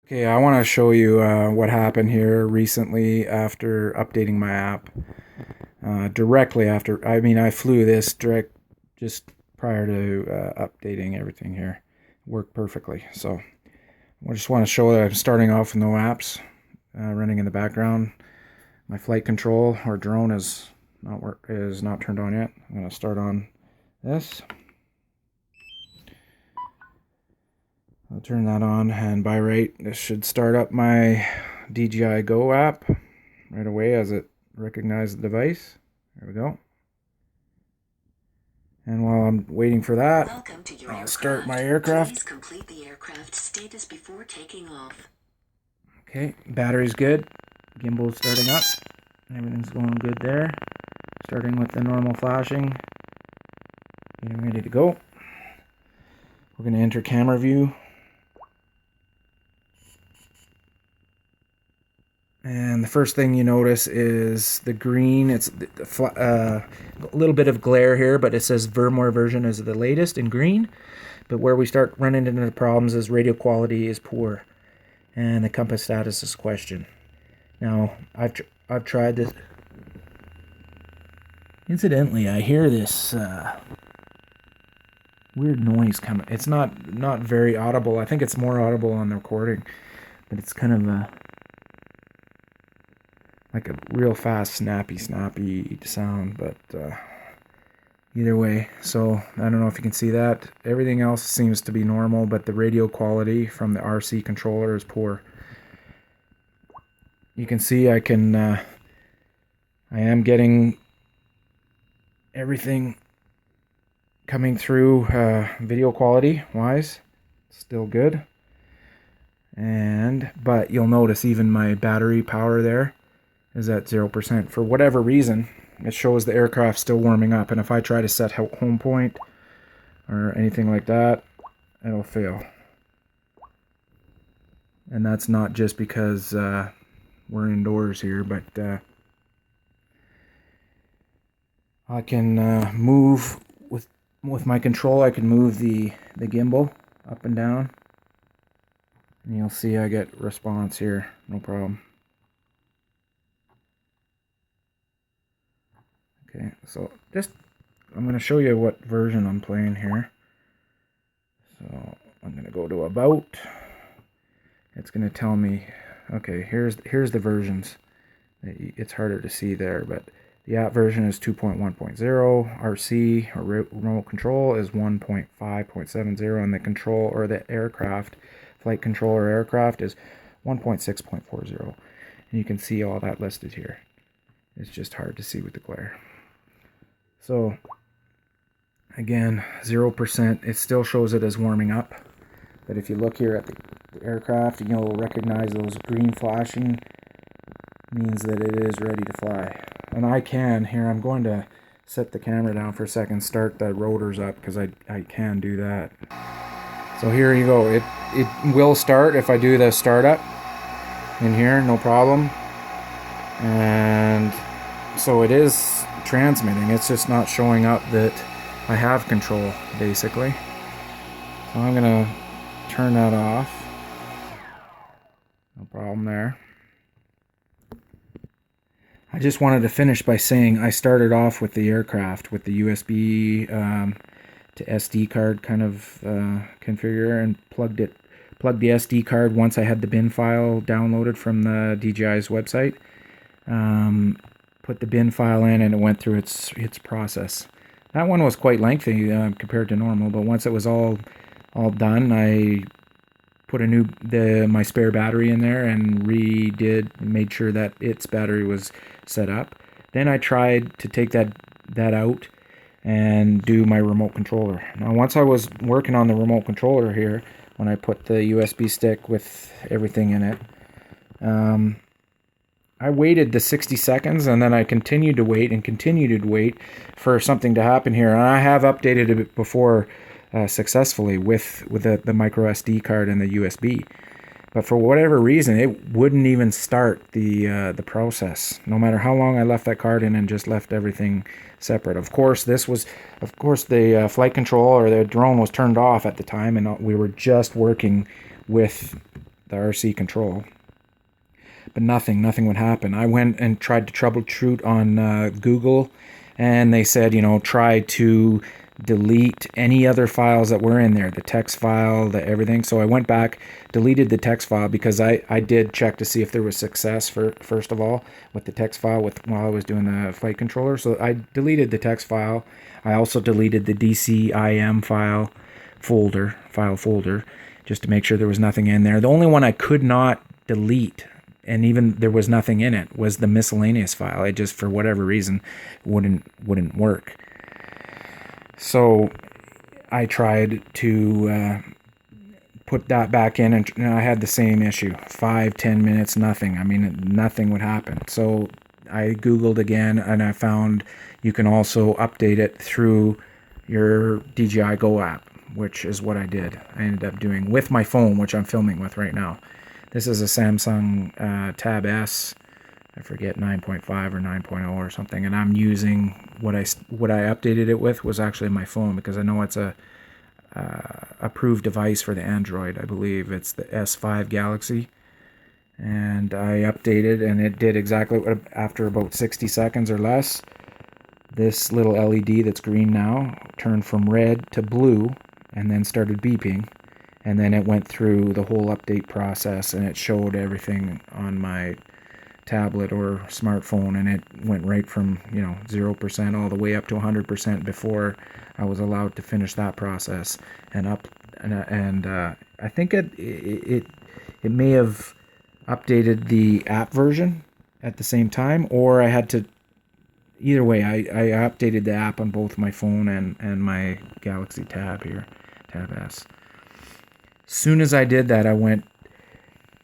Okay, I want to show you what happened here recently after updating my app. Directly after, I flew this direct just prior to updating everything here. Worked perfectly. So I just want to show that I'm starting off with no apps running in the background. My flight control or drone is not turned on yet. I'm going to start on this. I'll turn that on, and by right, this should start up my DJI GO app right away as it recognizes the device. There we go. And while I'm waiting for that, I'll start my aircraft. Please complete the aircraft status before taking off. Okay, battery's good. Gimbal's starting up. Everything's going good there. Starting with the normal flashing. Getting ready to go. We're going to enter camera view. And the first thing you notice is the green. It's a little bit of glare here, but it says firmware version is the latest in green. But where we start running into the problems is radio quality is poor, and the compass status is questioned. Now I've tried this. Incidentally, I hear this weird noise coming. It's not very audible. I think it's more audible on the recording, but it's kind of like a real fast snappy sound. But either way, so I don't know if you can see that. Everything else seems to be normal, but the radio quality from the RC controller is poor. You can see I am getting everything coming through video quality wise. Still good. But you'll notice even my battery power there is at 0%. For whatever reason, it shows the aircraft still warming up, and if I try to set home point or anything like that, it'll fail. And that's not just because we're indoors here, but I can move with my control. I can move the gimbal up and down, and you'll see I get response here, no problem. Okay, so I'm going to show you what version I'm playing here. So I'm going to go to about. It's going to tell me, okay, here's the versions. It's harder to see there, but the app version is 2.1.0, RC or remote control is 1.5.70, and the control or the aircraft, flight controller aircraft is 1.6.40. And you can see all that listed here. It's just hard to see with the glare. So again, 0%, it still shows it as warming up. But if you look here at the aircraft, you'll recognize those green flashing means that it is ready to fly. And I can, here I'm going to set the camera down for a second, start the rotors up, because I can do that. So here you go, it will start if I do the startup in here, no problem. And so it is transmitting, it's just not showing up that I have control, basically. So I'm gonna turn that off. No problem there. I just wanted to finish by saying I started off with the aircraft with the USB to SD card kind of configure, and plugged the SD card once I had the bin file downloaded from the DJI's website. Put the bin file in, and it went through its process. That one was quite lengthy compared to normal, but once it was all done, I put my spare battery in there and made sure that its battery was set up. Then I tried to take that out and do my remote controller. Now once I was working on the remote controller here, when I put the USB stick with everything in it, I waited the 60 seconds, and then I continued to wait for something to happen here. And I have updated it before successfully with the micro SD card and the USB. But for whatever reason, it wouldn't even start the process, no matter how long I left that card in and just left everything separate. Of course, the flight control or the drone was turned off at the time, and we were just working with the RC control. But nothing would happen. I went and tried to troubleshoot on Google, and they said, try to delete any other files that were in there, the text file, the everything. So I went back, deleted the text file, because I did check to see if there was success first of all with the text file while I was doing the flight controller. So I deleted the text file. I also deleted the DCIM file folder just to make sure there was nothing in there. The only one I could not delete, and even there was nothing in it, was the miscellaneous file. It just, for whatever reason, wouldn't work. So I tried to put that back in, and I had the same issue. 5-10 minutes, nothing. I mean, nothing would happen. So I Googled again, and I found you can also update it through your DJI GO app, which is what I did. I ended up doing with my phone, which I'm filming with right now. This is a Samsung Tab S. I forget, 9.5 or 9.0 or something, and I'm using what I updated it with was actually my phone, because I know it's a approved device for the Android. I believe it's the S5 Galaxy, and I updated, and it did exactly what, after about 60 seconds or less, this little LED that's green now turned from red to blue and then started beeping. And then it went through the whole update process, and it showed everything on my tablet or smartphone, and it went right from 0% all the way up to 100% before I was allowed to finish that process. And I think it may have updated the app version at the same time, or I had to. Either way, I updated the app on both my phone and my Galaxy Tab here, Tab S. Soon as I did that,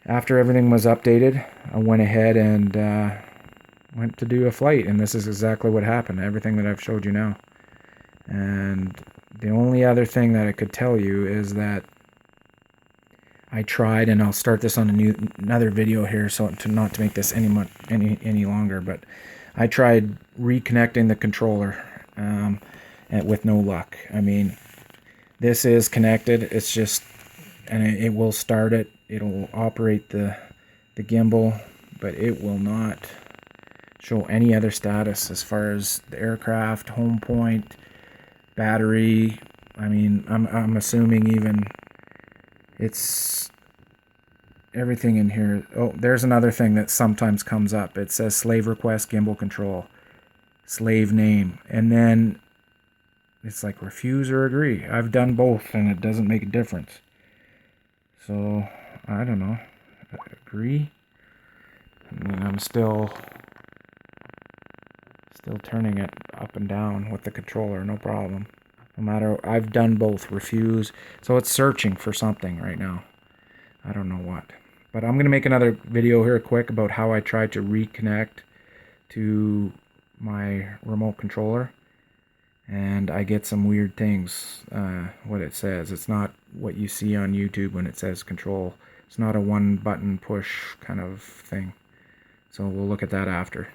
after everything was updated, I went ahead and went to do a flight, and this is exactly what happened, everything that I've showed you now. And the only other thing that I could tell you is that I tried, and I'll start this on another video here, so not to make this any longer, but I tried reconnecting the controller with no luck. I mean, this is connected, it's just, and it will start it. It'll operate the gimbal, but it will not show any other status as far as the aircraft, home point, battery. I mean, I'm assuming even it's everything in here. Oh, there's another thing that sometimes comes up. It says slave request gimbal control, slave name, and then it's like refuse or agree. I've done both, and it doesn't make a difference. So I don't know. Agree. I mean, I'm still turning it up and down with the controller, no problem. No matter, I've done both, refuse. So it's searching for something right now. I don't know what. But I'm going to make another video here quick about how I tried to reconnect to my remote controller. And I get some weird things, what it says. It's not what you see on YouTube when it says control. It's not a one button push kind of thing. So we'll look at that after.